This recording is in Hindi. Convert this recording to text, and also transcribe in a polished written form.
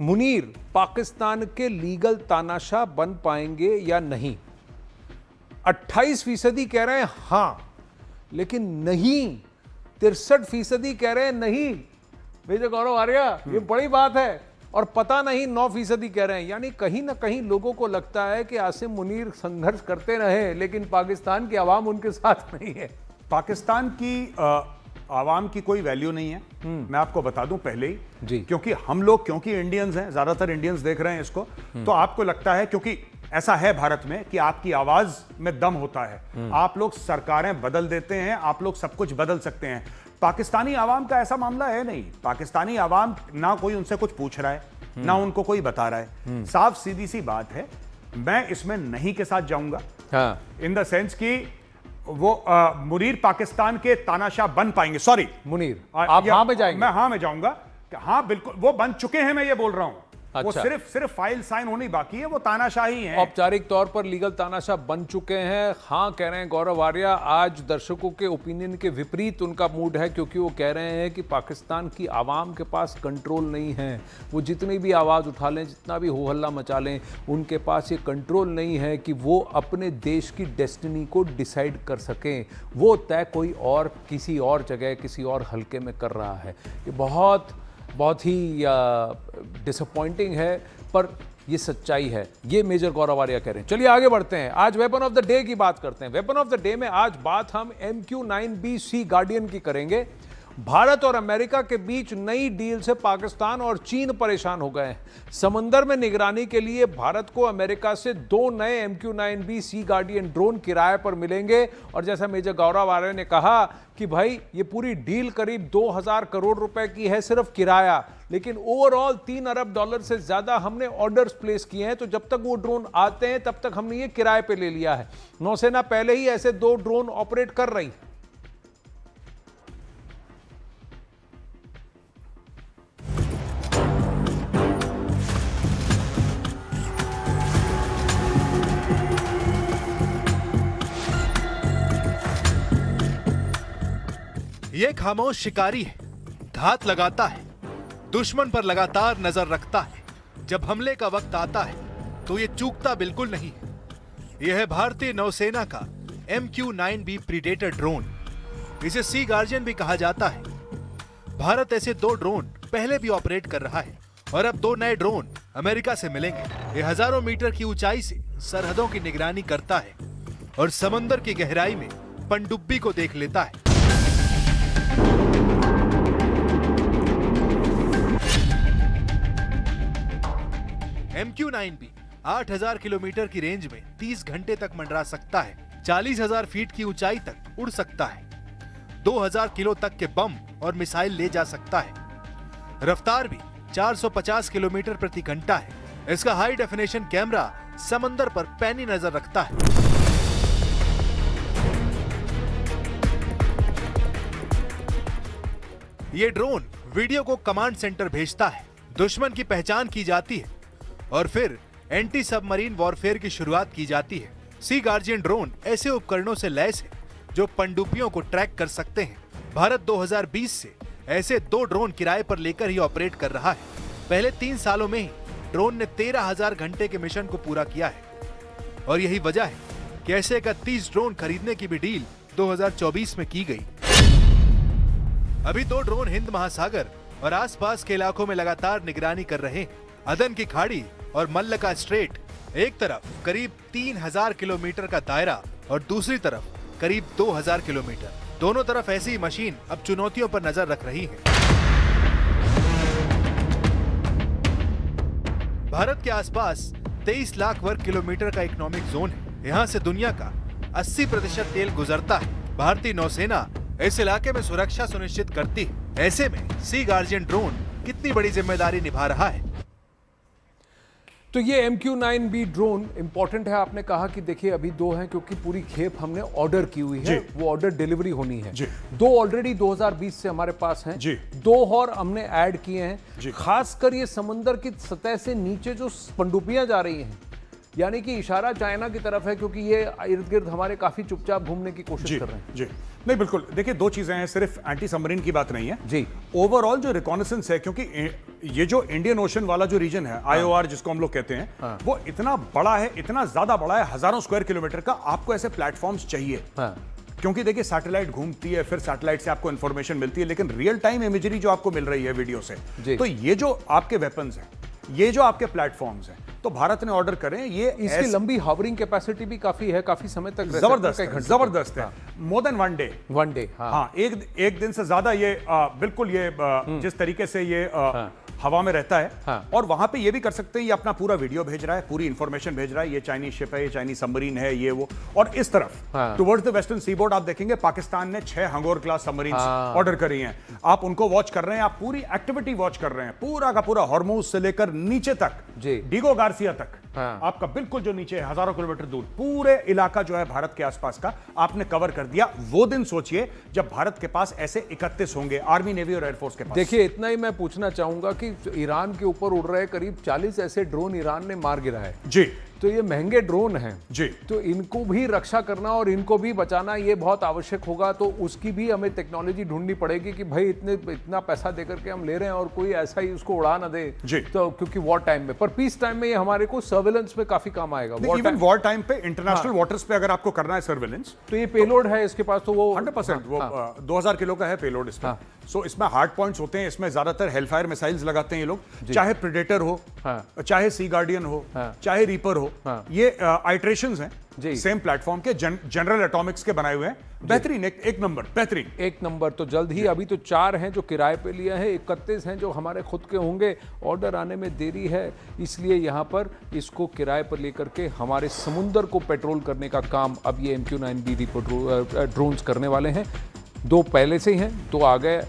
मुनीर पाकिस्तान के लीगल तानाशाह बन पाएंगे या नहीं? 28% कह रहे हैं हां, लेकिन नहीं 63% कह रहे हैं नहीं। मेजर गौरव आर्या, ये बड़ी बात है। और पता नहीं 9% कह रहे हैं। यानी कहीं ना कहीं लोगों को लगता है कि आसिम मुनीर संघर्ष करते रहे, लेकिन पाकिस्तान की आवाम उनके साथ नहीं है। पाकिस्तान की आवाम की कोई वैल्यू नहीं है, मैं आपको बता दूं पहले ही जी। क्योंकि हम लोग, क्योंकि इंडियंस हैं, ज्यादातर इंडियंस देख रहे हैं इसको, तो आपको लगता है, क्योंकि ऐसा है भारत में कि आपकी आवाज में दम होता है, आप लोग सरकारें बदल देते हैं, आप लोग सब कुछ बदल सकते हैं। पाकिस्तानी आवाम का ऐसा मामला है नहीं। पाकिस्तानी आवाम ना कोई उनसे कुछ पूछ रहा है, ना उनको कोई बता रहा है। साफ सीधी सी बात है, मैं इसमें नहीं के साथ जाऊंगा, इन द सेंस कि वो मुनीर पाकिस्तान के तानाशाह बन पाएंगे। सॉरी मुनीर, आप हाँ में जाएंगे? मैं हाँ में जाऊंगा। हाँ बिल्कुल, वो बन चुके हैं, मैं ये बोल रहा हूं। वो अच्छा। सिर्फ फाइल साइन होनी बाकी है, वो तानाशाही है। औपचारिक तौर पर लीगल तानाशाह बन चुके हैं। हाँ कह रहे हैं गौरव आर्या। आज दर्शकों के ओपिनियन के विपरीत उनका मूड है, क्योंकि वो कह रहे हैं कि पाकिस्तान की आवाम के पास कंट्रोल नहीं है। वो जितनी भी आवाज़ उठा लें, जितना भी हो हल्ला मचा लें, उनके पास ये कंट्रोल नहीं है कि वो अपने देश की डेस्टिनी को डिसाइड कर सकें। वो तय कोई और किसी और जगह, किसी और हल्के में कर रहा है। ये बहुत ही डिसअपॉइंटिंग है, पर ये सच्चाई है। ये मेजर गौरव आर्या कह रहे हैं। चलिए आगे बढ़ते हैं। आज वेपन ऑफ द डे की बात करते हैं। वेपन ऑफ द डे में आज बात हम MQ-9B सी गार्डियन की करेंगे। भारत और अमेरिका के बीच नई डील से पाकिस्तान और चीन परेशान हो गए हैं। समंदर में निगरानी के लिए भारत को अमेरिका से 2 नए MQ-9B सी गार्डियन ड्रोन किराए पर मिलेंगे। और जैसा मेजर गौरव आर्य ने कहा कि भाई ये पूरी डील करीब 2000 करोड़ रुपए की है, सिर्फ किराया, लेकिन ओवरऑल 3 अरब डॉलर से ज्यादा हमने ऑर्डर्स प्लेस किए हैं। तो जब तक वो ड्रोन आते हैं तब तक हमने ये किराए पे ले लिया है। नौसेना पहले ही ऐसे 2 ड्रोन ऑपरेट कर रही है। ये खामोश शिकारी है, घात लगाता है, दुश्मन पर लगातार नजर रखता है। जब हमले का वक्त आता है तो ये चूकता बिल्कुल नहीं है। यह है भारतीय नौसेना का MQ-9B प्रीडेटर ड्रोन। इसे सी गार्डियन भी कहा जाता है। भारत ऐसे 2 ड्रोन पहले भी ऑपरेट कर रहा है और अब 2 नए ड्रोन अमेरिका से मिलेंगे। ये हजारों मीटर की ऊंचाई से सरहदों की निगरानी करता है और समंदर की गहराई में पनडुब्बी को देख लेता है। MQ-9B 8000 किलोमीटर की रेंज में 30 घंटे तक मंडरा सकता है। 40,000 फीट की ऊंचाई तक उड़ सकता है। 2000 किलो तक के बम और मिसाइल ले जा सकता है। रफ्तार भी 450 किलोमीटर प्रति घंटा है। इसका हाई डेफिनेशन कैमरा समंदर पर पैनी नजर रखता है। ये ड्रोन वीडियो को कमांड सेंटर भेजता है, दुश्मन की पहचान की जाती है और फिर एंटी सबमरीन वॉरफेयर की शुरुआत की जाती है। सी गार्डियन ड्रोन ऐसे उपकरणों से लैस है जो पनडुब्बियों को ट्रैक कर सकते हैं। भारत 2020 से ऐसे 2 ड्रोन किराए पर लेकर ही ऑपरेट कर रहा है। पहले 3 सालों में ही ड्रोन ने 13,000 घंटे के मिशन को पूरा किया है और यही वजह है कि ऐसे 31 ड्रोन खरीदने की भी डील 2024 में की गई। अभी 2 ड्रोन हिंद महासागर और आसपास के इलाकों में लगातार निगरानी कर रहे हैं। अदन की खाड़ी और मल्लका स्ट्रेट, एक तरफ करीब 3000 किलोमीटर का दायरा और दूसरी तरफ करीब 2000 किलोमीटर। दोनों तरफ ऐसी मशीन अब चुनौतियों पर नजर रख रही है। भारत के आसपास 23 लाख वर्ग किलोमीटर का इकोनॉमिक जोन है। यहाँ से दुनिया का 80% तेल गुजरता है। भारतीय नौसेना इस इलाके में सुरक्षा सुनिश्चित करती है। ऐसे में सी गार्डियन ड्रोन कितनी बड़ी जिम्मेदारी निभा रहा है। तो ये MQ-9B ड्रोन इंपॉर्टेंट है। आपने कहा कि देखिए अभी 2 हैं, क्योंकि पूरी खेप हमने ऑर्डर की हुई है, वो ऑर्डर डिलीवरी होनी है। 2 ऑलरेडी 2020 से हमारे पास हैं, 2 और हमने ऐड किए हैं। खासकर ये समंदर की सतह से नीचे जो पनडुब्बियां जा रही हैं, यानी कि इशारा चाइना की तरफ है, क्योंकि ये इर्द गिर्द हमारे काफी चुपचाप घूमने की कोशिश कर रहे हैं। जी नहीं, बिल्कुल। देखिए, दो चीजें हैं, सिर्फ एंटी सबमरीन की बात नहीं है जी। ओवरऑल जो रिकॉनेसेंस है, क्योंकि ये जो इंडियन ओशन वाला जो रीजन है, IOR जिसको हम लोग कहते हैं, वो इतना बड़ा है, इतना ज्यादा बड़ा है, हजारों स्क्वायर किलोमीटर का। आपको ऐसे प्लेटफॉर्म्स चाहिए, क्योंकि देखिए सैटेलाइट घूमती है, फिर सैटेलाइट से आपको इंफॉर्मेशन मिलती है, लेकिन रियल टाइम इमेजरी जो आपको मिल रही है वीडियो से, तो ये जो आपके वेपन्स हैं, ये जो आपके प्लेटफॉर्म्स हैं, तो भारत ने ऑर्डर करें। ये इसकी लंबी हावरिंग कैपेसिटी भी काफी है, काफी समय तक जबरदस्त है। More than one day. हाँ, एक दिन से ज्यादा ये बिल्कुल ये जिस तरीके से ये हवा में रहता है, और वहां पे ये भी कर सकते हैं, ये अपना पूरा वीडियो भेज रहा है, पूरी इंफॉर्मेशन भेज रहा है, ये चाइनीज शिप है, ये चाइनीज सबमरीन है, ये वो। और इस तरफ टुवर्ड्स द वेस्टर्न सीबोर्ड आप देखेंगे पाकिस्तान ने 6 हंगोर क्लास सबमरीन ऑर्डर करी हैं। आप उनको वॉच कर रहे हैं, आप पूरी एक्टिविटी वॉच कर रहे हैं, पूरा का पूरा हॉर्मुज से लेकर नीचे तक, डीगो गार्सिया तक, आपका बिल्कुल जो नीचे है, हजारों किलोमीटर दूर, पूरे इलाका जो है भारत के आसपास का आपने कवर कर दिया। वो दिन सोचिए जब भारत के पास ऐसे 31 होंगे, आर्मी, नेवी और एयरफोर्स के पास। देखिए, इतना ही मैं पूछना चाहूंगा कि ईरान के ऊपर उड़ रहे करीब 40 ऐसे ड्रोन ईरान ने मार गिरा है जी। तो ये महंगे ड्रोन हैं जी, तो इनको भी रक्षा करना और इनको भी बचाना ये बहुत आवश्यक होगा। तो उसकी भी हमें टेक्नोलॉजी ढूंढनी पड़ेगी कि भाई इतना पैसा देकर के हम ले रहे हैं और कोई ऐसा ही उसको उड़ा ना दे जी। तो क्योंकि वॉर टाइम में, पर पीस टाइम में ये हमारे को सर्वेलेंस में काफी काम आएगा। वॉर टाइम पे इंटरनेशनल वाटर्स पे अगर आपको करना है सर्वेलेंस, तो ये पेलोड है इसके पास, तो वो 100% वो 2000 किलो का है पेलोड इसमें। सो इसमें हार्ड पॉइंट्स होते हैं, इसमें ज्यादातर हेलफायर मिसाइल्स लगाते हैं ये लोग, चाहे प्रेडेटर हो, चाहे सी गार्डियन हो, चाहे रीपर हो। ये आइट्रेशंस हैं सेम प्लेटफॉर्म के, जनरल एटॉमिक्स के बनाए हुए हैं। बेहतरीन, एक नंबर, बेहतरीन, एक नंबर। तो जल्द ही, अभी तो 4 हैं जो किराए पे लिए हैं, 31 हैं जो हमारे खुद के होंगे। ऑर्डर आने में देरी है, इसलिए यहाँ पर इसको किराए पर लेकर के हमारे समुंदर को पेट्रोल करने का काम अब ये MQ-9B ड्रोन्स करने वाले हैं। 2 पहले से ही हैं, 2 आ गए।